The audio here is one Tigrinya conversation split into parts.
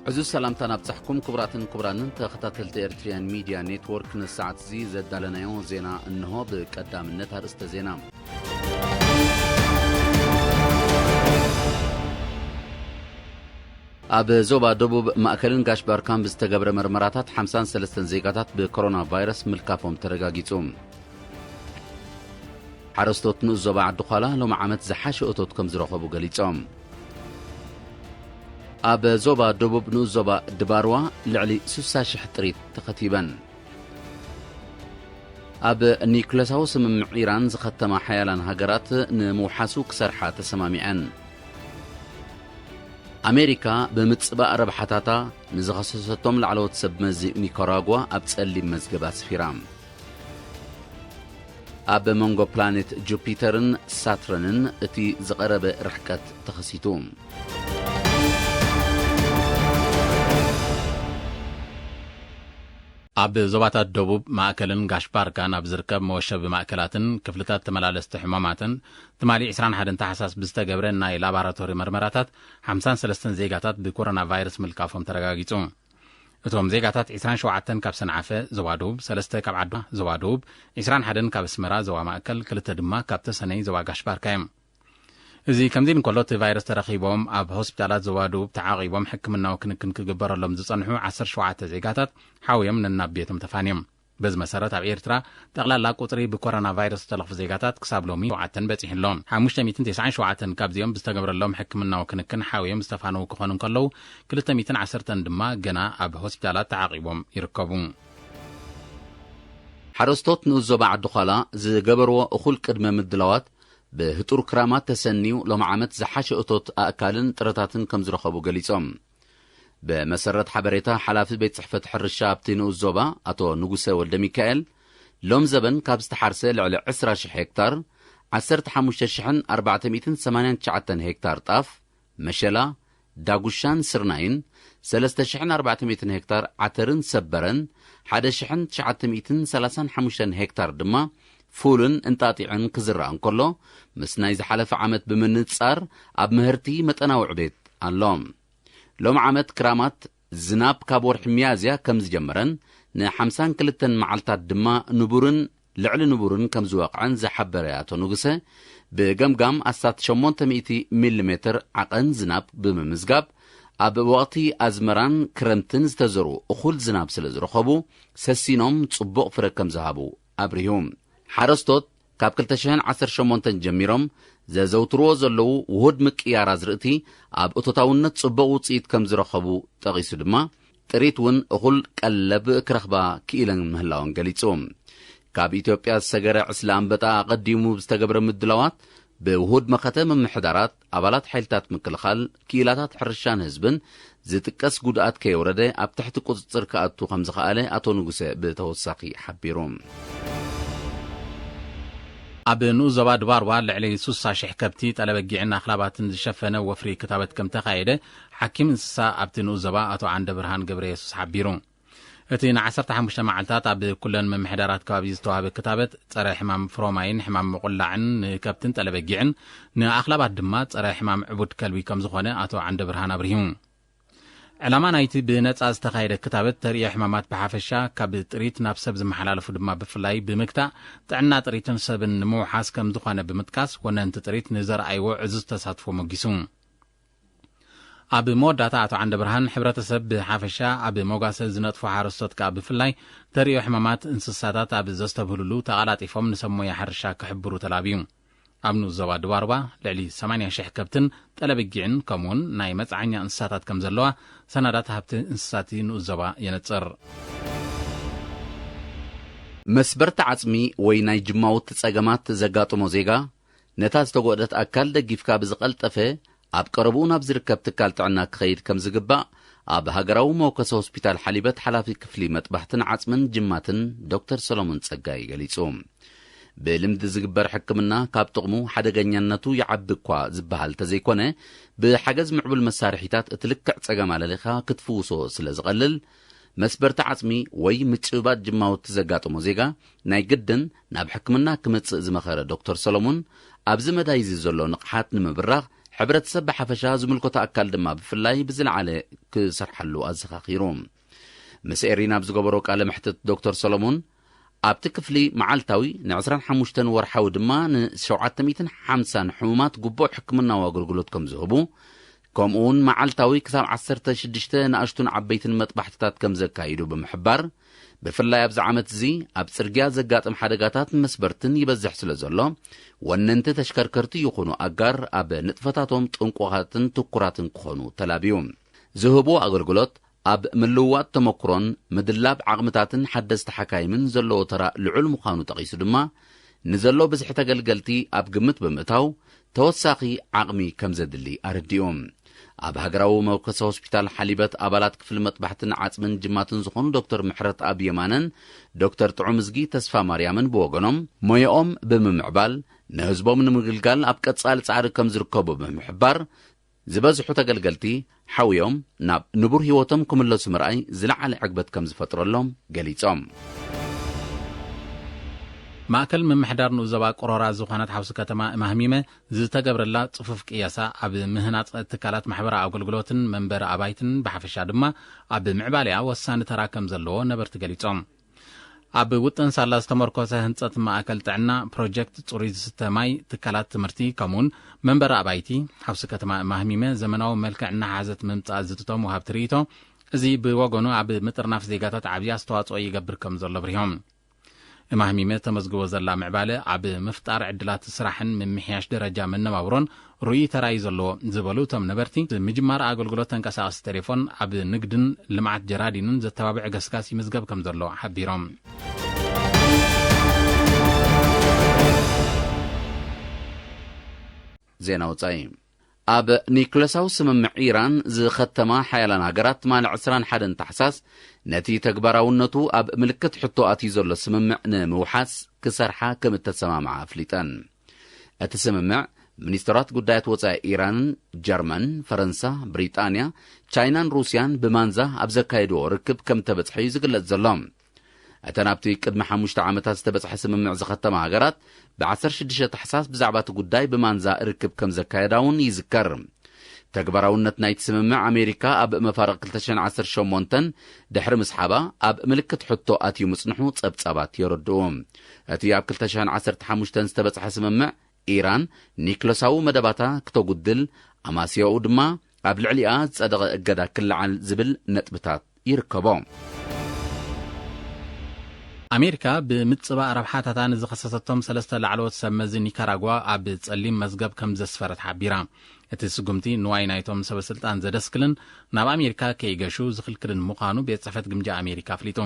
عزوز سلامتنا بصحكم كبراتن تختاتلت إرتريان ميديا نيتورك نساعة زي زدالنا يوم زينا انه بقدام النتهر استزينا اب زوبا دبوب مأكلن قاش باركان بستقبر مرمراتات 53 زيقاتات بكورونا فيروس ملكافهم ترقاقيتهم حرستوت نوزوبا عدقالا لو معامت زحاش اوتوتكم زرخبو قليتهم اب زوبا دبوب نوزوبا دباروا لعلي سوسا شحتريت تختيبا اب نيكولاس من إيران زختما حيالان هاجرات نموحاسو كسرحة تسماميعن أمريكا بمتصباء ربحتاتا نزغسستهم لعلوت سب مزي نيكاراغوا أبتسألي مزقبات سفيرام اب مونغو بلانيت جوبيترن ساترنن اتي زقرب رحكت تخسيتوم اب زوباتا دبوب ماكلن غاشباركان اب زركب موشب ماكلاتن كفلتات تملالست حماماتن تمالي 21 تحساس بستغبرن ناي لاباراتوري مرمراتات 53 زيغاتات بكورونا فيروس ملكافهم ترغاغيصوم اتوم زيغاتات 27 كاب سنعفه زوادوب 3 كاب عدو زوادوب 21 كاب سمرا زوا ماكل كلته دما كاب تسني زوا غاشباركايم إذا كمدين كلوت فيروس ترخيبهم أب هوسبيتالات زوادوب تعاقبهم حكمنا وكنكن كجبر لهم زصنحوا 10 شوعات زيجاتات حاوية من النبيتهم تفانيم بز مسارات على إيرترا تغلى لا قطري بكورونا فيروس تلف زيجاتات كسب لهم شوعات بتيحن لهم حمشت 290 شوعات كابزيهم بستجبر لهم حكمنا وكنكن حاوية مستفانو كخانون كلو كلتا 210 دما جنا أب هوسبيتالات تعاقبهم يركبون حرستوت نوزو بعد دخلا زجبروا أخول كدمة مدلوات بهتور كرامات تسنيو لو معامت زحاش اوتوت اكالن طرتاتن كم زرخبو قليصوم بمسرت حبريتا حلاف بيت صحفة حرشا بتينو الزوبا اتو نقوسة ولد ميكائيل لوم زبن كاب استحارسة لعلى 10 هكتار 15,489 هكتار طاف مشلا داغوشان سرناين 3,400 هكتار عترن سبرن 1,935 هكتار دما فولن انتاطيعن كزران كله مسناي زحلف عامت بمنصار اب مهرتي متناو عبيت اللوم لوم عامت كرامات زناب كابور حميازيا كمز جمرن ن 52 معلتات دما نبورن لعل نبورن كمز واقعن زحبرياتو نغسه بجمجم اسات 800 ملم عقن زناب بممزغاب اب وقتي ازمران كرمتن زتزرو اخول زناب سلزرخبو سسينوم صبق فركم زهابو ابريهم حرستوت كاب كلتشهن 18 جميرهم زوترو زلو وهد مقيار ازرئتي اب اتوتاونت صبق وصيت كم زرخبو تقيسو دما تريتون اخول قلب كرخبا كيلن مهلاون غليصوم كاب اثيوبيا سغره اسلام بتا قديمو بستغبر مدلوات بوهد مختم محدارات ابالات حيلتات مكلخال كيلاتات حرشان حزبن زتقس غدات كيورده اب تحت قصصر كاتو خمس خاله اتو نغسه بتوساقي حبيروم اب نوزبا دباروا لعلي سوسا شحكبتي طلبجيعنا اخلاباتن زشفنه وفري كتابت كم تقايده حكيم انسا ابت نوزبا اتو عند برهان جبريسوس حبيرون اتينا 15 معلتات اب كلن ممحدارات كابي زتواب كتابت صرا حمام فروماين حمام مقلعن كابتن طلبجيعن ناخلابات دما صرا حمام عبود كلبي كم زخونه اتو عند برهان ابرهيم علما نايتي بنص استخايده كتابت تري حمامات بحافشا كاب طريت نابسب زمحلالف دما بفلاي بمكتا طعنا طريتن سبن موحاس كم زخونه بمتكاس وننت طريت نزر ايو عزز تساتفو مغيسون اب موداتا اتو عند برهان حبرتسب بحافشا اب موغاس زنطفو حارستوت كاب بفلاي تري حمامات انسساتات اب زستبهللو تقالاطيفهم نسمو يحرشا كحبرو تلابيوم ابنو زواد واربا لعلي 8 شح كبتن طلبجيعن كمون ناي مصعኛ انساتات كم زلوا سنادات هبت انساتي نو زبا ينصر مسبرت عصمي وي ناي جماوت تصغمات زغاطمو زيغا نتاز تغودت اكل دغيفكا بزقلطفه اب قربون اب زركب تكال طعنا كخيد كم زغبا اب هاجراو موكس هوسبيتال حليبت حلافي كفلي مطبحتن عصمن جماتن دكتور سولومون صغاي غليصوم بلمد زغبر حكمنا كاب طقمو حدغنيانتو يعبكوا زبحال تزيكونه بحجز معبل مسارحيتات اتلكع صغام عليخا كتفوسو سلازقلل مسبرت عصمي وي مصبات جماو تزغاطمو زيغا ناي قدن ناب حكمنا كمص زمخره دكتور سولومون ابز مدايز زلو نقحات نمبراغ ሕብረተሰብ ብሓፈሻ ዝምልከቶ ኣካል ድማ ብፍላይ ብዝለዓለ ክሰርሐሉ ኣዘኻኺሩ ምስ ኤሪና ብዝገበሮ ቃለ መሕትት ዶክተር ሰሎሞን ኣብቲ ክፍሊ መዓልታዊ ን25 ወርሓዊ ድማ ን750 ሕሙማት ጉቡእ ሕክምናዊ ኣገልግሎት ከም ዝህቡ ከምኡውን መዓልታዊ ክሳብ 16 ንኣሽቱን ዓበይትን መጥባሕትታት ከም ዘካይዱ ብምሕባር ብፍላይ ኣብዚ ዓመት እዚ ኣብ ጽርግያ ዘጋጥም ሓደጋታት መስበርትን ይበዝሕ ስለ ዘሎ ወነንቲ ተሽከርከርቲ ይኹኑ ኣጋር ኣብ ንጥፈታቶም ጥንቁኻትን ትኩራትን ክኾኑ ተላብዩ ዝህቡ ኣገልግሎት ኣብ ምልውዋጥ ተመክሮን ምድላብ ዓቕምታትን ሓደስቲ ሓካይምን ዘለዎ ተራ ልዑል ምዃኑ ጠቒሱ ድማ ንዘሎ ብዝሒ ተገልገልቲ ኣብ ግምት ብምእታው ተወሳኺ ዓቕሚ ከም ዘድሊ ኣረዲኦም ኣብ ሃገራዊ መወከሲ ሆስፒታል ሓሊበት ኣባላት ክፍሊ መጥባሕትን ዓጽምን ጅማትን ዝኾኑ ዶክተር ምሕረት ኣብ የማነን ዶክተር ጥዑም ዝጊ ተስፋ ማርያምን ብወገኖም ሞያኦም ብምምዕባል ንህዝቦም ንምግልጋል ኣብ ቀጻሊ ጻዕሪ ከም ዝርከቡ ብምሕባር ዝበዝሑ ተገልገልቲ ሓዊዮም ናብ ንቡር ህይወቶም ክምለሱ ምርኣይ ዝለዓለ ዕግበት ከም ዝፈጥረሎም ገሊጾም ማእከል ምምሕዳር ንኡዘባ ቆሮራ ዝኾነት ሓውሲ ከተማ ማህሚመ ዝተገብረላ ጽፉፍ ቅያሳ ኣብ ምህናጽ ትካላት ማሕበራዊ ኣገልግሎትን መንበሪ ኣባይትን ብሓፈሻ ድማ ኣብ ምዕባልያ ወሳኒ ተራ ከም ዘለዎ ነበርቲ ገሊጾም ኣብ ውጥን ሳላ ዝተመርኮሰ ህንጸት ማእከል ጥዕና ፕሮጀክት ጽሩይ ዝስተ ማይ ትካላት ትምህርቲ ከምኡውን መንበሪ ኣባይቲ ሓውሲ ከተማ ማህሚመ ዘመናዊ መልክዕና ሓዘት ምምጻእ ዝትቶም ወሃብ ትርኢቶ እዚ ብወገኑ ኣብ ምጥርናፍ ዜጋታት ዓብዪ ኣስተዋጽኦ ይገብር ከም ዘሎ ብሪሆም ማህሚመ ተመዝግቦ ዘላ ምዕባለ ኣብ ምፍጣር ዕድላት ስራሕን ምምሕያሽ ደረጃ መነባብሮን ሩይ ተራይ ዘለዎ ዝበሉ እቶም ነበርቲ ምጅማር ኣገልግሎት ተንቀሳቐሲ ቴሌፎን ኣብ ንግድን ልምዓት ጀራዲንን ዘተባብዕ ገስጋስ ይምዝገብ ከም ዘሎ ሓቢሮም ዜና ወጻኢ ኣብ ኒኮላሳዊ ስምምዕ ኢራን ዝኸተማ ሓያላን ሃገራት ማል 21 ታሕሳስ ነቲ ተግባራውነቱ ኣብ ምልክት ሕቶ ኣትዩ ዘሎ ስምምዕ ንምውሓስ ክሰርሓ ከም እተሰማምዓ ኣፍሊጠን እቲ ስምምዕ ሚኒስትራት ጉዳያት ወጻኢ ኢራንን ጀርመን ፈረንሳ ብሪጣንያ ቻይናን ሩስያን ብማንዛ ኣብ ዘካየድዎ ርክብ ከም ተበጽሐ ዝግለጽ ዘሎ እተን ኣብቲ ቅድሚ 5 ዓመታት ዝተበጽሐ ስምምዕ ዝኸተማ ሃገራት ብ16 ታሕሳስ ብዛዕባ እቲ ጉዳይ ብማንዛ ርክብ ከም ዘካየዳውን ይዝከር ተግባራውነት ናይቲ ስምምዕ ኣሜሪካ ኣብ መፋርቕ 2018 ድሕሪ ምስሓባ ኣብ ምልክት ሕቶ ኣትዩ ምጽንሑ ጸብጻባት የረድኡ እቲ ኣብ 2015 ዝተበጽሐ ስምምዕ ኢራን ኒኮላሳዊ መደባታ ክተጉድል ኣማስያኡ ድማ ኣብ ልዕሊኣ ዝጸደቐ እገዳ ክልዓል ዝብል ነጥብታት ይርከቦም ኣሜሪካ ብምጽባቕ ረብሓታታ ንዝኸሰሰቶም 3 ላዕለዎት ሰመዚ ኒካራጓ ኣብ ጸሊም መዝገብ ከም ዘስፈረት ሓቢራ እቲ ስጉምቲ ንዋይ ናይቶም ሰበስልጣን ዘደስክልን ናብ ኣሜሪካ ከይገሹ ዝኽልክልን ምዃኑ ቤት ጽሕፈት ግምጃ ኣሜሪካ ኣፍሊጡ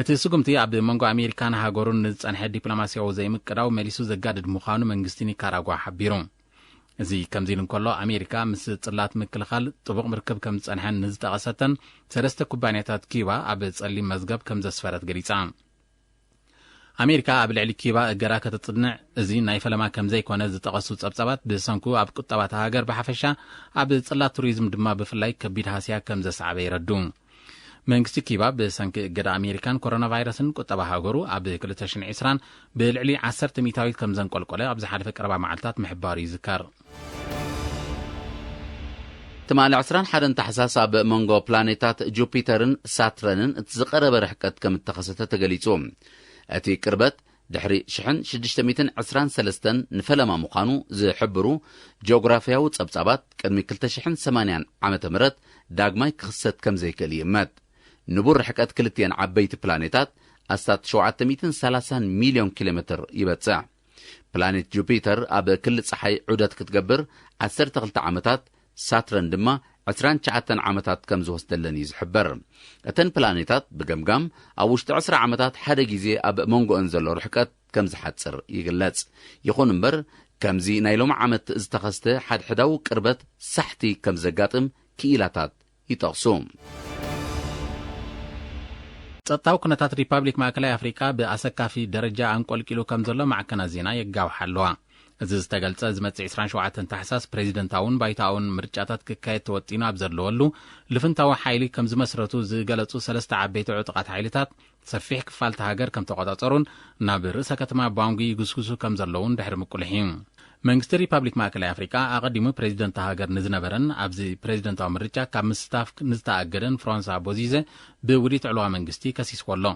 እቲ ስጉምቲ ኣብ መንጎ ኣሜሪካን ሃገሩን ንዝጸንሐ ዲፕሎማስያዊ ዘይምቅዳው መሊሱ ዘጋድድ ምዃኑ መንግስቲ ኒካራጓ ሓቢሩ እዚ ከምዚ ኢሉ እንከሎ ኣሜሪካ ምስ ጽላት ምክልኻል ጥቡቕ ምርክብ ከም ዝጸንሐን ንዝጠቐሰተን 3 ኩባንያታት ኪባ ኣብ ጸሊም መዝገብ ከም ዘስፈረት ገሊጻ ኣሜሪካ ኣብ ልዕሊ ኪባ እገዳ ከተጽንዕ እዚ ናይ ፈለማ ከም ዘይኮነ ዝጠቐሱ ጸብጻባት ብሰንኩ ኣብ ቁጠባት ሃገር ብሓፈሻ ኣብ ጽላት ቱሪዝም ድማ ብፍላይ ከቢድ ሃስያ ከም ዘሰዓበ ይረዱ መንግስቲ ኪባ ብሰንኪ እገዳ ኣሜሪካን ኮሮና ቫይረስን ቁጠባ ሃገሩ ኣብ 2020 ብልዕሊ 10 ሚታዊት ከም ዘንቆልቆለ ኣብ ዝሓለፈ ቀረባ መዓልታት ምሕባሩ ይዝከር ትማሊ 21 ታሕሳስ ኣብ መንጎ ፕላኔታት ጁፒተርን ሳትረንን እትዝቀረበ ርሕቀት ከም እተኸሰተ ተገሊጹ እቲ ቅርበት ድሕሪ 1623 ንፈለማ ምዃኑ ዝሕብሩ ጂኦግራፊያዊ ጸብጻባት ቅድሚ 2080 ዓመተ ምህረት ዳግማይ ክኽሰት ከም ዘይክእል ይእመት ንቡር ርሕቀት ክልቲአን ዓበይቲ ፕላኔታት ኣስታት 730 ሚልዮን ኪሎሜትር ይበጽሕ ፕላኔት ጁፒተር ኣብ ክሊ ፀሓይ ዑደት ክትገብር 12 ዓመታት ሳትረን ድማ 29 ዓመታት ከም ዝወስደለን ይዝሕበር እተን ፕላኔታት ብገምጋም ኣብ ውሽጢ 10 ዓመታት ሓደ ግዜ ኣብ መንጎአን ዘሎ ርሕቀት ከም ዝሓጽር ይግለጽ ይኹን እምበር ከምዚ ናይ ሎሚ ዓመት ዝተኸስተ ሓድሕዳዊ ቅርበት ሳሕቲ ከም ዘጋጥም ክኢላታት ይጠቕሱ ጸጥታዊ ኩነታት ሪፐብሊክ ማእከላይ ኣፍሪካ ብኣሰካፊ ደረጃ አንቆልቂሉ ከም ዘሎ ማዕከና ዜና የጋውሓ ኣለዋ እዚ ዝተገልጸ ዝመጽእ 27 ታሕሳስ ፕሬዚደንታውን ባይታውን ምርጫታት ክካየድ ተወጢኑ ኣብ ዘለወሉ ልፍንታዊ ሓይሊ ከም ዝመስረቱ ዝገለጹ 3 ዓበይቲ ዕጡቓት ሓይልታት ሰፊሕ ክፋልቲ ሃገር ከም ተቆጻጸሩን ናብ ርእሰ ከተማ ባንጊ ይግስግሱ ከም ዘለውን ድሕሪ ምቁልሒ መንግስቲ ሪፐብሊክ ማእከላይ አፍሪካ አቀዲሙ ፕሬዚደንት ሃገር ንዝነበረን ኣብዚ ፕሬዚደንታዊ ምርጫ ካብ ምስታፍ ንዝተኣገደን ፍራንሳ ቦዚዘ ብውዲት ዕለዋ መንግስቲ ከሲስኮሎ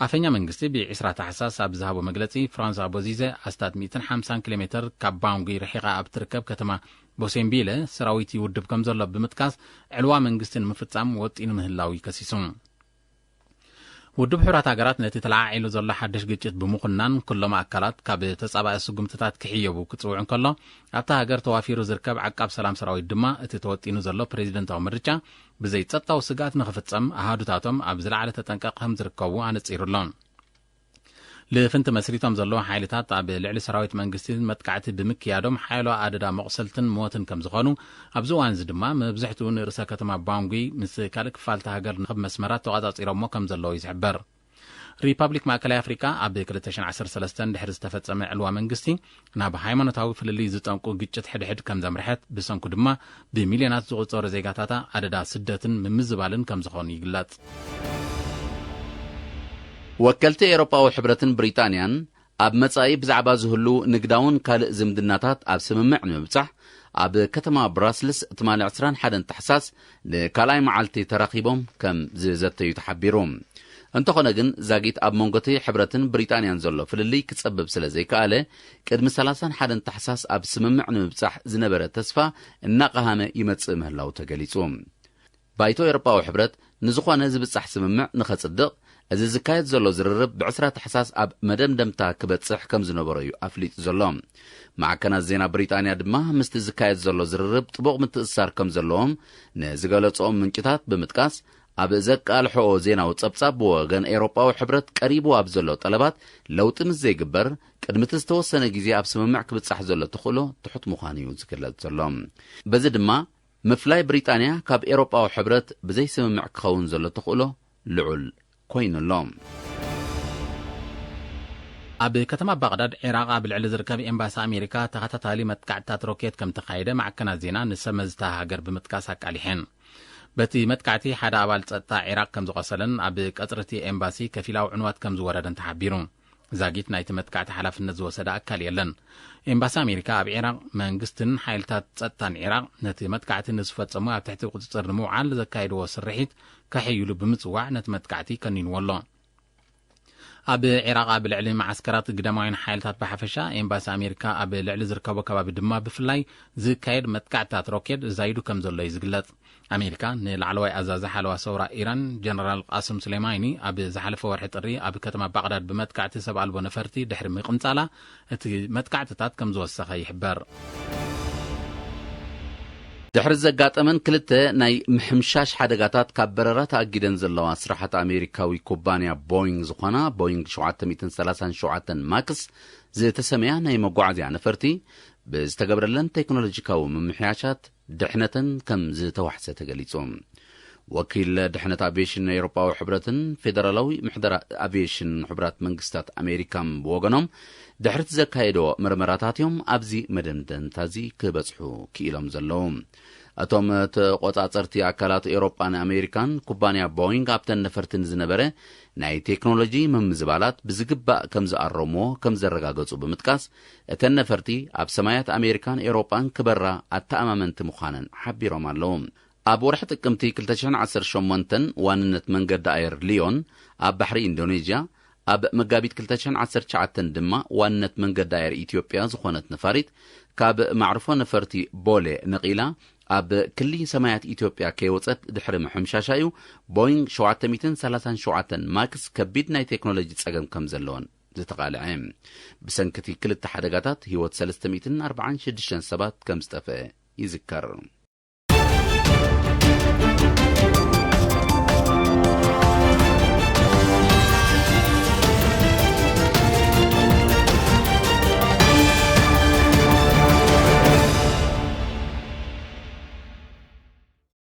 አፈኛ መንግስቲ ብ20 ታሕሳስ ኣብ ዝሃቦ መግለጺ ፍራንሳ ቦዚዘ ኣስታት 150 ኪሎ ሜትር ካብ ባንጊ ረሒቃ ኣብ ትርከብ ከተማ ቦሴምቢለ ሰራዊት ይውድብ ከም ዘሎ ብምጥቃስ ዕለዋ መንግስቲ ንምፍጻም ወጢኑ ምህላዊ ከሲሱ ውድብ ሕብራት ሃገራት ነቲ ተላዓዒሉ ዘሎ ሓድሽ ግጭት ብምኹናን ኩሎም ኣካላት ካብ ተጻባኢ ስጉምትታት ክሕየቡ ክጽውዑ እንከሎ ኣብታ ሃገር ተዋፊሩ ዝርከብ ዓቃብ ሰላም ሰራዊት ድማ እቲ ተወጢኑ ዘሎ ፕሬዚደንታዊ ምርጫ ብዘይ ጸጥታዊ ስጋት ንኽፍጸም ኣሃዱታቶም ኣብ ዝለዓለ ተጠንቀቕ ከም ዝርከቡ ኣነጺሩሎም ልፍንቲ መስሪቶም ዘለዎ ሓይልታት ኣብ ልዕሊ ሰራዊት መንግስቲ መጥቃዕቲ ብምክያዶም ሓይሎ ኣደዳ መቕሰልትን ሞትን ከም ዝኾኑ ኣብዚ እዋን እዚ ድማ መብዛሕትኡ ንርእሰ ከተማ ባንጊ ምስ ካልእ ክፋልቲ ሃገር ንኸብ መስመራት ተቆጻጺሮሞ ከም ዘለዎ ይዝሕበር ሪፐብሊክ ማእከላይ አፍሪካ ኣብ 2013 ድሕሪ ዝተፈጸመ ዕልዋ መንግስቲ ናብ ሃይማኖታዊ ፍልልይ ዝጠንቁ ግጭት ሕድሕድ ከም ዘምርሐት ብሰንኩ ድማ ብሚልዮናት ዝቑጸሩ ዜጋታታ ኣደዳ ስደትን ምምዝባልን ከም ዝኾኑ ይግለጽ ወከልቲ ኤውሮጳዊ ሕብረትን ብሪጣንያን ኣብ መጻኢ ብዛዕባ ዝህሉ ንግዳውን ካልእ ዝምድናታት ኣብ ስምምዕ ንምብጻሕ ኣብ ከተማ ብራስልስ እትማል 21 ታሕሳስ ንካልኣይ መዓልቲ ተራኺቦም ከም ዝዘተዩ ተሓቢሩ እንተኾነ ግን ዛጊት ኣብ መንጎቲ ሕብረትን ብሪጣንያን ዘሎ ፍልልይ ክጸብብ ስለ ዘይከኣለ ቅድሚ 31 ታሕሳስ ኣብ ስምምዕ ንምብጻሕ ዝነበረ ተስፋ እናቐሃመ ይመጽእ ምህላው ተገሊጹ ባይቶ ኤውሮጳዊ ሕብረት ንዝኾነ ዝብጻሕ ስምምዕ ንኸጽድቕ እዚ ዝካየድ ዘሎ ዝርርብ ብ20 ታሕሳስ ኣብ መደምደምታ ክበጽሕ ከም ዝነበረ እዩ ኣፍሊጡ ዘሎ ማዕከናት ዜና ብሪጣንያ ድማ ምስቲ ዝካየድ ዘሎ ዝርርብ ጥቡቕ ምትእስሳር ከም ዘለዎም ንዝገለጾም ምንጭታት ብምጥቃስ ኣብ ዘቃልሕኦ ዜናዊ ጸብጻብ ብወገን ኤውሮጳዊ ሕብረት ቀሪቡ ኣብ ዘሎ ጠለባት ለውጢ ምስ ዘይግበር ቅድሚቲ ዝተወሰነ ግዜ ኣብ ስምምዕ ክብጻሕ ዘሎ ተኽእሎ ትሑት ምዃኑ እዩ ዝግለጽ ዘሎ በዚ ድማ ምፍላይ ብሪጣንያ ካብ ኤውሮጳዊ ሕብረት ብዘይ ስምምዕ ክኸውን ዘሎ ተኽእሎ ልዑል ኮይኑሎም ኣብ ከተማ ባግዳድ ኢራቅ ኣብ ልዕሊ ዝርከብ ኤምባሲ ኣሜሪካ ተኸታታሊ መጥቃዕትታት ሮኬት ከም ተኻይደ ማዕከናት ዜና ንሰመዝታ ሃገር ብምጥቃስ ኣቃሊሐን በቲ መጥቃዕቲ ሓደ ኣባል ጸጥታ ኢራቅ ከም ዝቆሰለን ኣብ ቀጽርቲ ኤምባሲ ከፊላዊ ዕንዋት ከም ዝወረደን ተሓቢሩ ዛጊት ናይቲ መጥቃዕቲ ሓላፍነት ዝወሰደ ኣካል የለን ኤምባሲ ኣሜሪካ ኣብ ኢራቅ መንግስትን ሓይልታት ጸጥታን ኢራቅ ነቲ መጥቃዕቲ ንዝፈጸሙ ኣብ ትሕቲ ቁጽጽር ንምውዓል ዘካይድዎ ስርሒት ከሕይሉ ብምጽዋዕ ነቲ መጥቃዕቲ ከኒንዎ ኣሎ ኣብ ኢራቅ ኣብ ልዕሊ ማዓስከራት ግዳማውያን ሓይልታት ብሓፈሻ ኤምባሲ ኣሜሪካ ኣብ ልዕሊ ዝርከቦ ከባቢ ድማ ብፍላይ ዝካየድ መጥቃዕትታት ሮኬት ዛይዱ ከም ዘሎ እዩ ዝግለጽ ኣሜሪካ ንላዕለዋይ ኣዛዚ ሓለዋ ሰውራ ኢራን ጀነራል ቃስም ሱሌማኒ ኣብ ዝሓለፈ ወርሒ ጥሪ ኣብ ከተማ ባግዳድ ብመጥቃዕቲ ሰብ ኣልቦ ነፈርቲ ድሕሪ ምቕምጻላ እቲ መጥቃዕትታት ከም ዝወሰኸ ይሕበር ድሕሪ ዘጋጠመን ክልተ ናይ ምሕምሻሽ ሓደጋታት ካብ በረራ ተኣጊደን ዘለዋ ስራሕቲ ኣሜሪካዊ ኩባንያ ቦይንግ ዝኾና ቦይንግ 737 ማክስ ዝተሰመያ ናይ መጓዓዝያ ነፈርቲ ብዝተገብረለን ቴክኖሎጂካዊ ምምሕያሻት ድሕነተን ከም ዝተዋሕሰ ተገሊጹ ወኪል ድሕነት አቪዬሽን ኤውሮጳዊ ሕብረትን ፌደራላዊ ምሕደራ አቪዬሽን ሕብራት መንግስታት አሜሪካን ብወገኖም ድሕረት ዘካየዶ ምርመራታትዮም ኣብዚ መደምደምታዚ ክበጽሑ ክኢሎም ዘለዉ አቶም ተቆጻጸርቲ አካላት ኤውሮጳን አሜሪካን ኩባንያ ቦይንግ ኣብተን ነፈርትን ዝነበረ ናይ ቴክኖሎጂ ምምዝባላት ብዝግባእ ከም ዝኣረሞ ከም ዘረጋገጹ ብምጥቃስ እተን ነፈርቲ ኣብ ሰማያት አሜሪካን ኤውሮጳን ክበራ ኣተኣማመንቲ ምዃነን ሓቢሮም ኣለዉ ኣብ ወርሒ ጥቅምቲ 2018 ዋንነት መንገዲ ኣየር ሊዮን ኣብ ባሕሪ ኢንዶኔዥያ ኣብ መጋቢት 2019 ድማ ዋንነት መንገዲ ኣየር ኢትዮጵያ ዝኾነት ነፋሪት ካብ ማዕርፎ ነፈርቲ ቦሌ ነቂላ ኣብ ክሊ ሰማያት ኢትዮጵያ ከይወፀት ድሕሪ ምሕምሻሻዩ ቦይንግ 737 ማክስ ከቢድ ናይ ቴክኖሎጂ ጸገም ከም ዘለዎን ዝተቃልዐ ብሰንከቲ ክልተ ሓደጋታት ህይወት 346 ሰባት ከም ዝጠፍአ ይዝከር